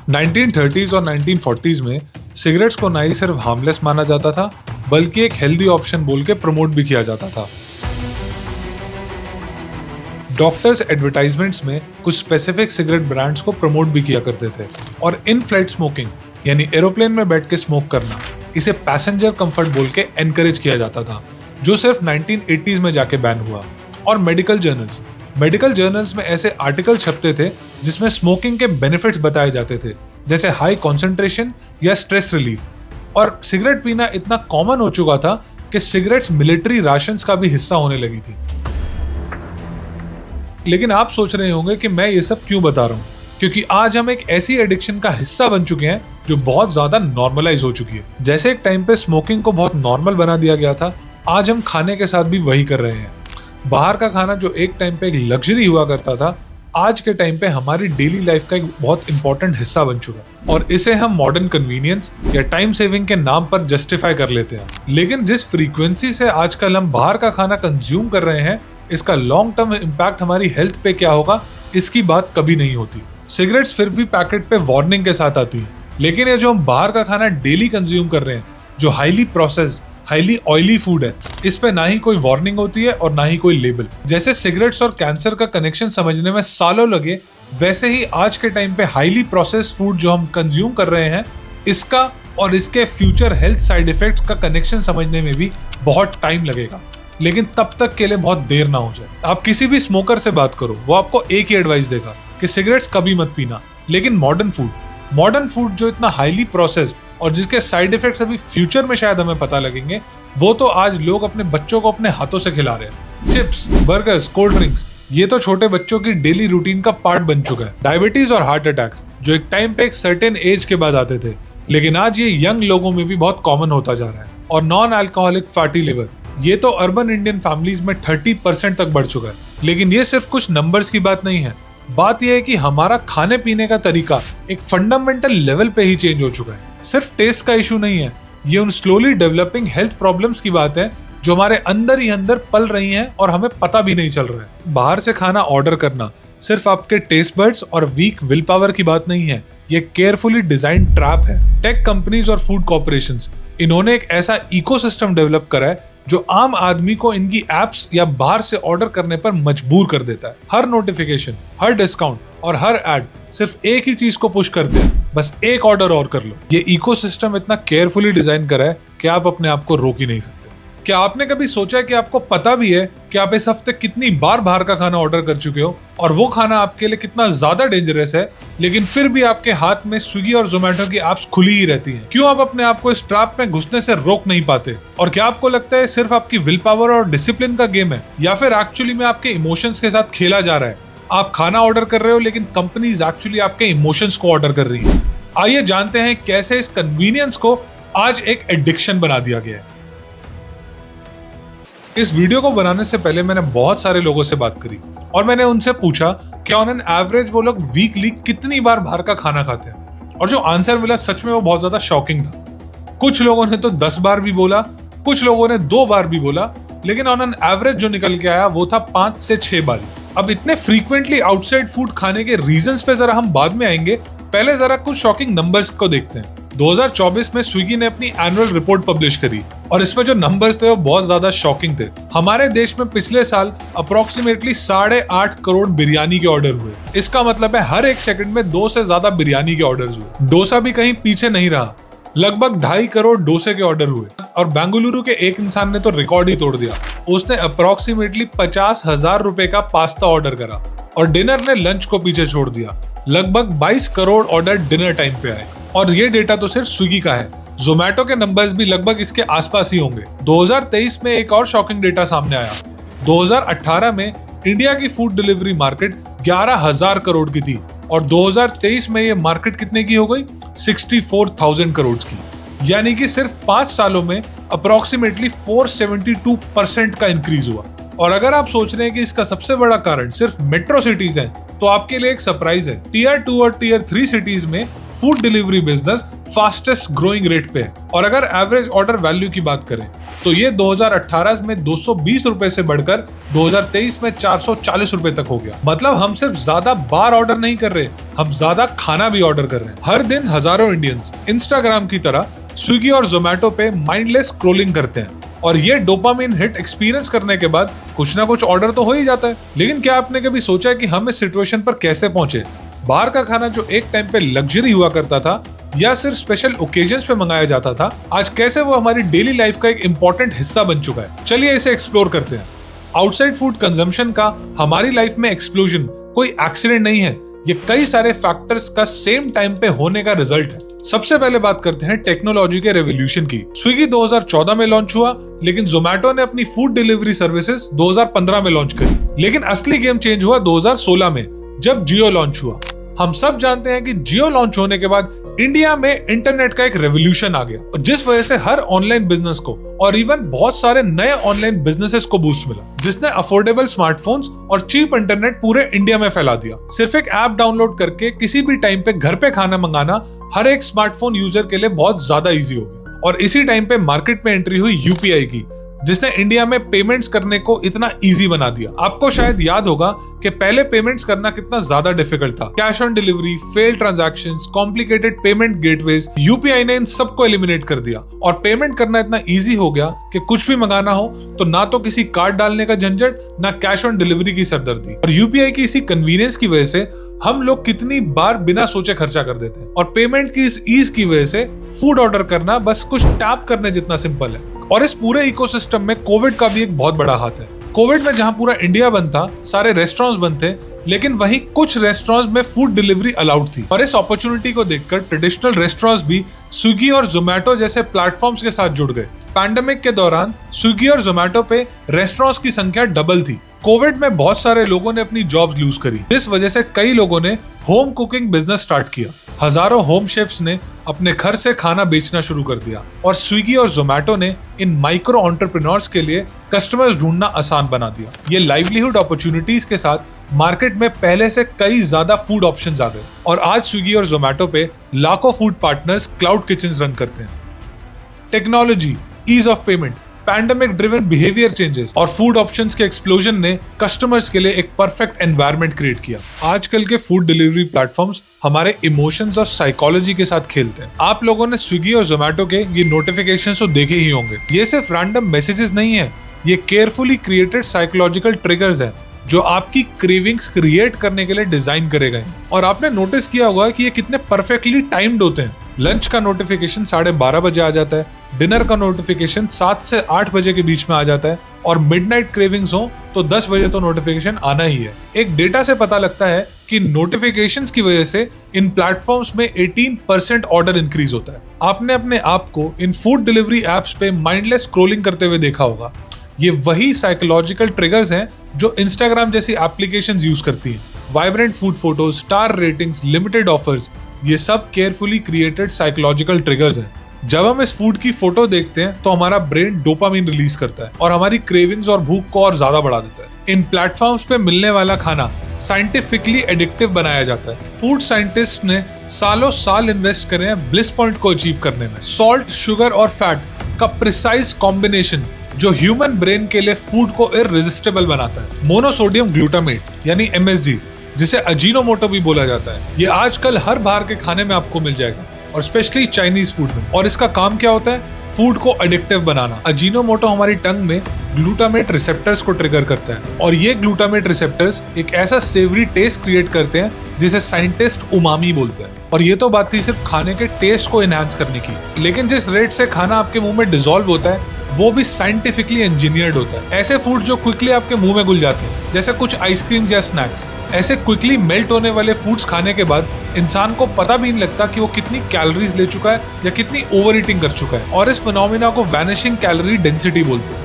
1930s और 1940s में cigarettes को ना ही सिर्फ हार्मलेस माना जाता था, बल्कि एक हेल्दी ऑप्शन बोल के प्रमोट भी किया जाता था। डॉक्टर्स एडवर्टाइजमेंट्स में कुछ स्पेसिफिक सिगरेट ब्रांड्स को प्रमोट भी किया करते थे, और इन फ्लाइट स्मोकिंग यानी एरोप्लेन में बैठ के स्मोक करना, इसे पैसेंजर कंफर्ट बोल के एनकरेज किया जाता था, जो सिर्फ 1980s में जाके बैन हुआ। और मेडिकल जर्नल्स में ऐसे आर्टिकल छपते थे जिसमें स्मोकिंग के बेनिफिट्स बताए जाते थे, जैसे हाई कंसंट्रेशन या स्ट्रेस रिलीफ। और सिगरेट पीना इतना कॉमन हो चुका था कि सिगरेट्स मिलिट्री राशंस का भी हिस्सा होने लगी थी। लेकिन आप सोच रहे होंगे कि मैं ये सब क्यों बता रहा हूँ, क्योंकि आज हम एक ऐसी एडिक्शन का हिस्सा बन चुके हैं जो बहुत ज्यादा नॉर्मलाइज हो चुकी है। जैसे एक टाइम पे स्मोकिंग को बहुत नॉर्मल बना दिया गया था, आज हम खाने के साथ भी वही कर रहे हैं। बाहर का खाना जो एक टाइम पे एक लग्जरी हुआ करता था, आज के टाइम पे हमारी डेली लाइफ का एक बहुत इंपॉर्टेंट हिस्सा बन चुका है, और इसे हम मॉडर्न कन्वीनियंस या टाइम सेविंग के नाम पर जस्टिफाई कर लेते हैं। लेकिन जिस फ्रीक्वेंसी से आजकल हम बाहर का खाना कंज्यूम कर रहे हैं, इसका लॉन्ग टर्म इम्पैक्ट हमारी हेल्थ पे क्या होगा, इसकी बात कभी नहीं होती। सिगरेट्स फिर भी पैकेट पे वार्निंग के साथ आती है, लेकिन ये जो हम बाहर का खाना डेली कंज्यूम कर रहे हैं, जो highly processed, highly oily food है, इस पे ना ही कोई वार्निंग होती है और ना ही कोई लेबल। जैसे सिगरेट्स और कैंसर का कनेक्शन समझने में सालों लगे, वैसे ही आज के टाइम पे हाईली प्रोसेस्ड फूड जो हम कंज्यूम कर रहे हैं, इसका और इसके फ्यूचर हेल्थ साइड इफेक्ट्स का कनेक्शन समझने में भी बहुत टाइम लगेगा। लेकिन तब तक के लिए बहुत देर ना हो जाए। आप किसी भी स्मोकर से बात करो, वो आपको एक ही एडवाइस देगा कि सिगरेट्स कभी मत पीना। लेकिन मॉडर्न फूड जो इतना हाईली प्रोसेस्ड और जिसके साइड इफेक्ट्स अभी फ्यूचर में शायद हमें पता लगेंगे, वो तो आज लोग अपने बच्चों को अपने हाथों से खिला रहे हैं। चिप्स, बर्गर्स, कोल्ड ड्रिंक्स, ये तो छोटे बच्चों की डेली रूटीन का पार्ट बन चुका है। डायबिटीज और हार्ट अटैक्स जो एक टाइम पे एक सर्टेन एज के बाद आते थे, लेकिन आज ये यंग लोगों में भी बहुत कॉमन होता जा रहा है। और नॉन अल्कोहलिक फैटी लिवर, ये तो अर्बन इंडियन फैमिलीज में 30% तक बढ़ चुका है। लेकिन ये सिर्फ कुछ नंबर्स की बात नहीं है, बात यह है कि हमारा खाने पीने का तरीका एक फंडामेंटल लेवल पे ही चेंज हो चुका है। सिर्फ टेस्ट का इशू नहीं है, ये उन स्लोली डेवलपिंग हेल्थ प्रॉब्लम्स की बात है जो हमारे अंदर ही अंदर पल रही हैं और हमें पता भी नहीं चल रहा है। बाहर से खाना ऑर्डर करना सिर्फ आपके टेस्ट बड्स और वीक विल पावर की बात नहीं है, ये केयरफुली डिजाइन ट्रैप है। टेक कंपनीज और फूड कॉर्पोरेशंस, इन्होंने एक ऐसा इकोसिस्टम डेवलप करा है जो आम आदमी को इनकी एप्स या बाहर से ऑर्डर करने पर मजबूर कर देता है। हर नोटिफिकेशन, हर डिस्काउंट और हर एड सिर्फ एक ही चीज को पुश करते हैं, बस एक ऑर्डर और कर लो। ये इकोसिस्टम इतना केयरफुली डिजाइन करा है कि आप अपने आप को रोक ही नहीं सकते। क्या आपने कभी सोचा कि आपको पता भी है कि आप इस हफ्ते कितनी बार बाहर का खाना ऑर्डर कर चुके हो और वो खाना आपके लिए कितना ज्यादा डेंजरस है, लेकिन फिर भी आपके हाथ में स्विगी और जोमेटो की एप्स खुली ही रहती हैं? क्यों आप अपने आप को इस ट्रैप में घुसने से रोक नहीं पाते? और क्या आपको लगता है सिर्फ आपकी विल पावर और डिसिप्लिन का गेम है, या फिर एक्चुअली में आपके इमोशंस के साथ खेला जा रहा है? आप खाना ऑर्डर कर रहे हो, लेकिन कंपनीज एक्चुअली आपके इमोशंस को ऑर्डर कर रही है। आइए जानते हैं कैसे इस कन्वीनियंस को आज एक एडिक्शन बना दिया गया है। इस वीडियो को बनाने से पहले मैंने बहुत सारे लोगों से बात करी और मैंने उनसे पूछा कि ऑन एन एवरेज वो लोग वीकली कितनी बार बाहर का खाना खाते हैं, और जो आंसर मिला सच में वो बहुत ज्यादा शॉकिंग था। कुछ लोगों ने तो 10 बार भी बोला, कुछ लोगों ने 2 बार भी बोला, लेकिन ऑन एन एवरेज जो निकल के आया वो था 5 से 6 बार। अब इतने फ्रीक्वेंटली आउटसाइड फूड खाने के रीजंस पे जरा हम बाद में आएंगे, पहले जरा कुछ शॉकिंग नंबर्स को देखते हैं। 2024 में स्विगी ने अपनी एनुअल रिपोर्ट पब्लिश करी और इसमें जो नंबर्स थे वो बहुत ज्यादा शॉकिंग थे। हमारे देश में पिछले साल अप्रोक्सीमेटली 8.5 करोड़ बिरयानी के ऑर्डर हुए। इसका मतलब है हर एक सेकंड में 2 से ज्यादा बिरयानी के ऑर्डर्स हुए। डोसा भी कहीं पीछे नहीं रहा, लगभग 2.5 करोड़ डोसे के ऑर्डर हुए। और बेंगलुरु के एक इंसान ने तो रिकॉर्ड ही तोड़ दिया, उसने अप्रोक्सीमेटली 50,000 रुपए का पास्ता ऑर्डर करा और डिनर ने लंच को पीछे छोड़ दिया। लगभग 22 करोड़ ऑर्डर डिनर टाइम पे आए, और ये डेटा तो सिर्फ स्विगी का है। जोमेटो के नंबर्स भी लगभग इसके आसपास ही होंगे। 2023 में एक और शॉकिंग डेटा सामने आया। 2018 में इंडिया की फूड डिलीवरी मार्केट 11,000 करोड़ की थी और 2023 में ये मार्केट कितने की हो गई? 64,000 करोड़ की। यानी कि सिर्फ 5 सालों में अप्रोक्सीमेटली 472% का इंक्रीज हुआ। और अगर आप सोच रहे हैं कि इसका सबसे बड़ा कारण सिर्फ मेट्रो सिटीज हैं, तो आपके लिए एक सरप्राइज है। टीयर 2 और टीयर 3 सिटीज में food delivery business fastest growing rate पे है। और अगर एवरेज ऑर्डर वैल्यू की बात करें तो ये 2018 में 220 रुपए से बढ़कर 2023 में 440 रुपए तक हो गया। मतलब हम सिर्फ ज्यादा बार ऑर्डर नहीं कर रहे, हम ज्यादा खाना भी ऑर्डर कर रहे हैं। हर दिन हजारों इंडियंस इंस्टाग्राम की तरह स्विगी और जोमेटो पे माइंडलेस स्क्रॉलिंग करते हैं और ये डोपामिन हिट एक्सपीरियंस करने के बाद कुछ ना कुछ ऑर्डर तो हो ही जाता है। लेकिन क्या आपने कभी सोचा है कि हम इस सिचुएशन पर कैसे पहुंचे? बाहर का खाना जो एक टाइम पे लग्जरी हुआ करता था या सिर्फ स्पेशल ओकेजन्स पे मंगाया जाता था, आज कैसे वो हमारी डेली लाइफ का एक इंपॉर्टेंट हिस्सा बन चुका है। चलिए इसे एक्सप्लोर करते हैं। आउटसाइड फूड कंजम्पशन का हमारी लाइफ में एक्सप्लोजन कोई एक्सीडेंट नहीं है, ये कई सारे फैक्टर्स का सेम टाइम पे होने का रिजल्ट है। सबसे पहले बात करते हैं टेक्नोलॉजी के रेवोल्यूशन की। स्विगी 2014 में लॉन्च हुआ, लेकिन जोमेटो ने अपनी फूड डिलीवरी सर्विसेज 2015 में लॉन्च करी। लेकिन असली गेम चेंज हुआ 2016 में, जब जियो लॉन्च हुआ। हम सब जानते हैं कि जियो लॉन्च होने के बाद इंडिया में इंटरनेट का एक रेवोल्यूशन आ गया, और जिस वजह से हर ऑनलाइन बिजनेस को और इवन बहुत सारे नए ऑनलाइन बिजनेसेस को बूस्ट मिला, जिसने अफोर्डेबल स्मार्टफोन्स और चीप इंटरनेट पूरे इंडिया में फैला दिया। सिर्फ एक ऐप डाउनलोड करके किसी भी टाइम पे घर पे खाना मंगाना हर एक स्मार्टफोन यूजर के लिए बहुत ज्यादा इजी हो गया। और इसी टाइम पे मार्केट में एंट्री हुई यूपीआई की, जिसने इंडिया में पेमेंट्स करने को इतना इजी बना दिया। आपको शायद याद होगा कि पहले पेमेंट्स करना कितना ज्यादा डिफिकल्ट था। Cash on delivery, failed transactions, complicated payment gateways, UPI ने इन सबको एलिमिनेट कर दिया और पेमेंट करना इतना इजी हो गया कि कुछ भी मंगाना हो तो ना तो किसी कार्ड डालने का झंझट, ना कैश ऑन डिलीवरी की सरदर्दी। और यूपीआई की इसी कन्वीनियंस की वजह से हम लोग कितनी बार बिना सोचे खर्चा कर देते हैं। और पेमेंट की इस ईज की वजह से फूड ऑर्डर करना बस कुछ टैप करने जितना सिंपल है। और इस पूरे इकोसिस्टम में कोविड का भी एक बहुत बड़ा हाथ है। कोविड में जहां पूरा इंडिया बंद था, सारे रेस्टोरेंट्स बंद थे, लेकिन वहीं कुछ रेस्टोरेंट्स में फूड डिलीवरी अलाउड थी। और इस अपॉर्चुनिटी को देखकर ट्रेडिशनल रेस्टोरेंट्स भी स्विगी और जोमेटो जैसे प्लेटफॉर्म्स के साथ जुड़ गए। पैंडेमिक के दौरान स्विगी और जोमेटो पे रेस्टोरेंट्स की संख्या डबल थी। कोविड में बहुत सारे लोगों ने अपनी जॉब्स लूज करी, जिस वजह से कई लोगों ने होम कुकिंग बिजनेस स्टार्ट किया। हजारों होम शेफ्स ने अपने घर से खाना बेचना शुरू कर दिया और स्विगी और जोमेटो ने इन माइक्रो एंटरप्रेन्योर्स के लिए कस्टमर्स ढूंढना आसान बना दिया। ये लाइवलीहुड अपॉर्चुनिटीज के साथ मार्केट में पहले से कई ज्यादा फूड ऑप्शंस आ गए और आज स्विगी और जोमेटो पे लाखों food partners cloud kitchens run करते हैं। Technology, ease of payment, pandemic driven behaviour changes और फूड ऑप्शंस के एक्सप्लोजन ने कस्टमर्स के लिए एक परफेक्ट एनवायरनमेंट क्रिएट किया। आजकल के फूड डिलीवरी प्लेटफॉर्म्स हमारे इमोशंस और साइकोलॉजी के साथ खेलते हैं। आप लोगों ने स्विगी और जोमेटो के ये नोटिफिकेशंस तो देखे ही होंगे। ये सिर्फ रैंडम मैसेजेस नहीं है, ये केयरफुली क्रिएटेड साइकोलॉजिकल ट्रिगर्स हैं जो आपकी क्रेविंग्स क्रिएट करने के लिए डिजाइन करे गए हैं। और आपने नोटिस किया होगा कि ये कितने परफेक्टली टाइम्ड होते हैं। लंच का नोटिफिकेशन 12:30 बजे आ जाता है, डिनर का नोटिफिकेशन 7 से 8 बजे के बीच में आ जाता है और मिडनाइट क्रेविंग्स हो तो 10 बजे तो नोटिफिकेशन आना ही है। एक डेटा से पता लगता है कि नोटिफिकेशंस की वजह से इन प्लेटफॉर्म्स में 18% ऑर्डर इंक्रीज होता है। आपने अपने आप को इन फूड डिलीवरी एप्स पे माइंडलेस स्क्रॉलिंग करते हुए देखा होगा। ये वही साइकोलॉजिकल ट्रिगर्स हैं जो इंस्टाग्राम जैसी एप्लीकेशंस यूज करती हैं। Vibrant food photos, star ratings, limited offers, ये सब केयरफुली क्रिएटेड साइकोलॉजिकल ट्रिगर्स हैं। जब हम इस फूड की फोटो देखते हैं तो हमारा ब्रेन डोपामिन रिलीज करता है और हमारी क्रेविंग्स और भूख को और ज्यादा बढ़ा देता है। इन प्लेटफॉर्म्स पे मिलने वाला खाना साइंटिफिकली एडिक्टिव बनाया जाता है। फूड साइंटिस्ट ने सालों साल इन्वेस्ट करे हैं ब्लिस पॉइंट को अचीव करने में। सॉल्ट, शुगर और फैट का प्रिसाइज कॉम्बिनेशन जो ह्यूमन ब्रेन के लिए फूड को इररेजिस्टिबल बनाता है। मोनोसोडियम ग्लूटामेट यानी MSG, जिसे अजीनोमोटो भी बोला जाता है, ये आजकल हर बाहर के खाने में आपको मिल जाएगा और स्पेशली चाइनीज फूड में। और इसका काम क्या होता है? फूड को एडिक्टिव बनाना। अजीनोमोटो हमारी टंग में ग्लूटामेट रिसेप्टर्स को ट्रिगर करता है और ये ग्लूटामेट रिसेप्टर्स एक ऐसा सेवरी टेस्ट क्रिएट करते हैं जिसे साइंटिस्ट उमामी बोलते हैं। और ये तो बात थी सिर्फ खाने के टेस्ट को एनहांस करने की, लेकिन जिस रेट से खाना आपके मुंह में डिसॉल्व होता है वो भी साइंटिफिकली इंजीनियर्ड होता है। ऐसे फूड जो क्विकली आपके मुंह में घुल जाते हैं, जैसे कुछ आइसक्रीम या स्नैक्स, ऐसे क्विकली मेल्ट होने वाले फूड्स खाने के बाद इंसान को पता भी नहीं लगता कि वो कितनी कैलोरीज ले चुका है या कितनी ओवर ईटिंग कर चुका है। और इस फिनोमिना को वैनिशिंग कैलोरी डेंसिटी बोलते हैं।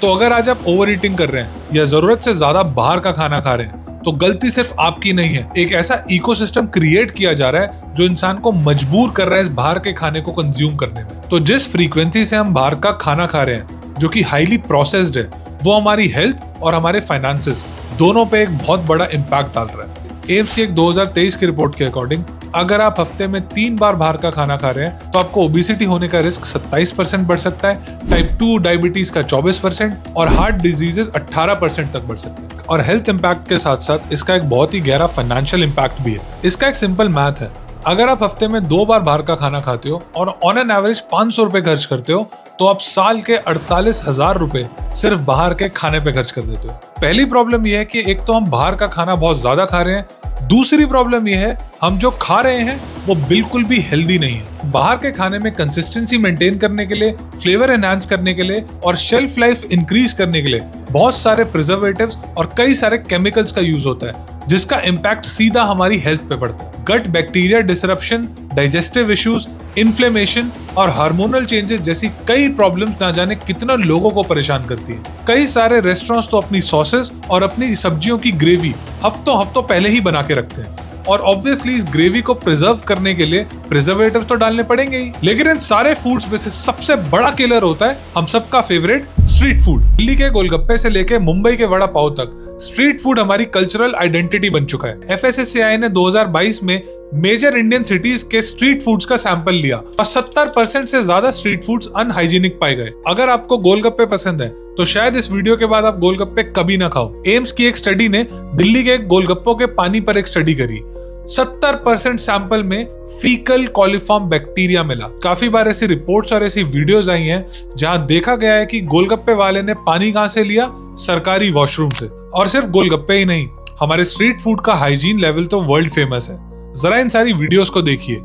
तो अगर आज आप ओवर ईटिंग कर रहे हैं या जरूरत से ज्यादा बाहर का खाना खा रहे हैं तो गलती सिर्फ आपकी नहीं है। एक ऐसा इकोसिस्टम क्रिएट किया जा रहा है जो इंसान को मजबूर कर रहा है इस बाहर के खाने को कंज्यूम करने में। तो जिस फ्रीक्वेंसी से हम बाहर का खाना खा रहे हैं जो कि हाईली प्रोसेस्ड है, वो हमारी हेल्थ और हमारे फाइनेंसेस दोनों पे एक बहुत बड़ा इम्पैक्ट डाल रहा है। एम्स की एक 2023 की रिपोर्ट के अकॉर्डिंग अगर आप हफ्ते में 3 बार बाहर का खाना खा रहे हैं तो आपको ओबेसिटी होने का रिस्क 27% बढ़ सकता है, टाइप 2 डायबिटीज का 24% और हार्ट डिजीजेस 18% तक बढ़ सकते हैं। और हेल्थ इंपैक्ट के साथ साथ इसका एक बहुत ही गहरा फाइनेंशियल इंपैक्ट भी है। इसका एक सिंपल मैथ है, अगर आप हफ्ते में 2 बार बाहर का खाना खाते हो और ऑन एन एवरेज 500 रुपए खर्च करते हो तो आप साल के 48,000 रुपए सिर्फ बाहर के खाने पे खर्च कर देते हो। पहली प्रॉब्लम यह है कि एक तो हम बाहर का खाना बहुत ज्यादा खा रहे हैं, दूसरी प्रॉब्लम यह है हम जो खा रहे हैं वो बिल्कुल भी हेल्दी नहीं है। बाहर के खाने में कंसिस्टेंसी मेंटेन करने के लिए, फ्लेवर एनहांस करने के लिए और शेल्फ लाइफ इंक्रीज करने के लिए बहुत सारे प्रिजर्वेटिव्स और कई सारे केमिकल्स का यूज होता है, जिसका इम्पैक्ट सीधा हमारी हेल्थ पे पड़ता है। Gut bacteria disruption, digestive issues, inflammation और हार्मोनल चेंजेस जैसी कई प्रॉब्लम्स ना जाने कितना लोगों को परेशान करती है। कई सारे रेस्टोरेंट्स तो अपनी सॉसेस और अपनी सब्जियों की ग्रेवी हफ्तों पहले ही बना के रखते हैं और ऑब्वियसली इस ग्रेवी को प्रिजर्व करने के लिए प्रिजर्वेटिव्स तो डालने पड़ेंगे ही। लेकिन इन सारे फूड्स में से सबसे बड़ा किलर होता है हम सबका फेवरेट स्ट्रीट फूड। दिल्ली के गोलगप्पे से लेके मुंबई के वड़ा पाव तक स्ट्रीट फूड हमारी कल्चरल आइडेंटिटी बन चुका है। FSSAI ने 2022 में मेजर इंडियन सिटीज के स्ट्रीट फूड्स का सैंपल लिया और 70% से ज्यादा स्ट्रीट फूड्स अनहाइजीनिक पाए गए। अगर आपको गोलगप्पे पसंद है तो शायद इस वीडियो के बाद आप गोलगप्पे कभी ना खाओ। एम्स की एक स्टडी ने दिल्ली के गोलगप्पों के पानी पर एक स्टडी करी, 70% सैंपल में फीकल कॉलीफॉर्म बैक्टीरिया मिला। काफी बार ऐसी रिपोर्ट्स और ऐसी वीडियोस आई हैं जहां देखा गया है कि गोलगप्पे वाले ने पानी कहां से लिया, सरकारी वॉशरूम से। और सिर्फ गोलगप्पे ही नहीं, हमारे स्ट्रीट फूड का हाइजीन लेवल तो वर्ल्ड फेमस है। जरा इन सारी वीडियोस को देखिए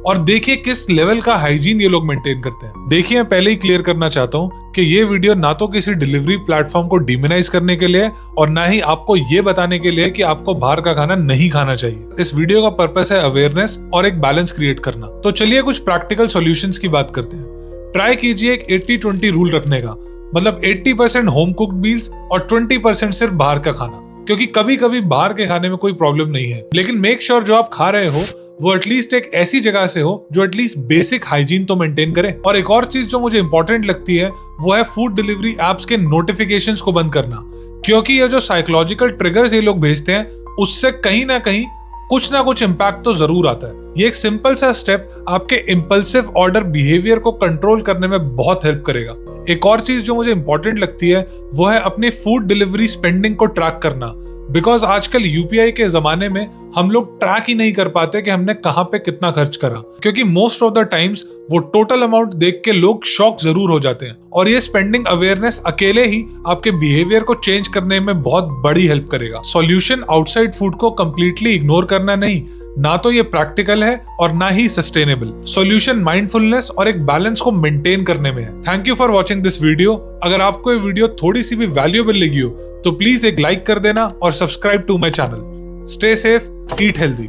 और देखिए किस लेवल का हाइजीन ये लोग मेंटेन करते हैं। देखिए, मैं पहले ही क्लियर करना चाहता हूँ कि ये वीडियो ना तो किसी डिलीवरी प्लेटफॉर्म को डिमोनाइज करने के लिए और ना ही आपको ये बताने के लिए कि आपको बाहर का खाना नहीं खाना चाहिए। इस वीडियो का पर्पस है अवेयरनेस और एक बैलेंस क्रिएट करना। तो चलिए कुछ प्रैक्टिकल सॉल्यूशंस की बात करते हैं। ट्राई कीजिए एक 80-20 रूल रखने का, मतलब 80% होम कुक्ड मील्स और 20% सिर्फ बाहर का खाना, क्योंकि कभी कभी बाहर के खाने में कोई प्रॉब्लम नहीं है, लेकिन मेक श्योर जो आप खा रहे हो वो एटलीस्ट एक ऐसी जगह से हो जो एटलीस्ट बेसिक हाइजीन तो मेंटेन करे। और एक और चीज जो मुझे इंपॉर्टेंट लगती है वो है फूड डिलीवरी एप्स के नोटिफिकेशंस को बंद करना, क्योंकि ये जो साइकोलॉजिकल ट्रिगर्स ये लोग भेजते हैं उससे कहीं ना कहीं कुछ ना कुछ इम्पैक्ट तो जरूर आता है। ये एक सिंपल सा स्टेप आपके इम्पल्सिव ऑर्डर बिहेवियर को कंट्रोल करने में बहुत हेल्प करेगा। एक और चीज जो मुझे इंपॉर्टेंट लगती है वो है अपनी फूड डिलीवरी स्पेंडिंग को ट्रैक करना, बिकॉज आजकल UPI के जमाने में हम लोग ट्रैक ही नहीं कर पाते कि हमने कहां पे कितना खर्च करा, क्योंकि मोस्ट ऑफ द टाइम्स वो टोटल अमाउंट देख के लोग शॉक जरूर हो जाते हैं। और ये स्पेंडिंग अवेयरनेस अकेले ही आपके बिहेवियर को चेंज करने में बहुत बड़ी हेल्प करेगा। सॉल्यूशन आउटसाइड फूड को कंप्लीटली इग्नोर करना नहीं, ना तो ये प्रैक्टिकल है और ना ही सस्टेनेबल। सॉल्यूशन माइंडफुलनेस और एक बैलेंस को मेंटेन करने में है। Thank you for watching this video. अगर आपको ये वीडियो थोड़ी सी भी वैल्यूएबल लगी हो तो प्लीज एक लाइक कर देना और subscribe to my channel. Stay safe, eat healthy.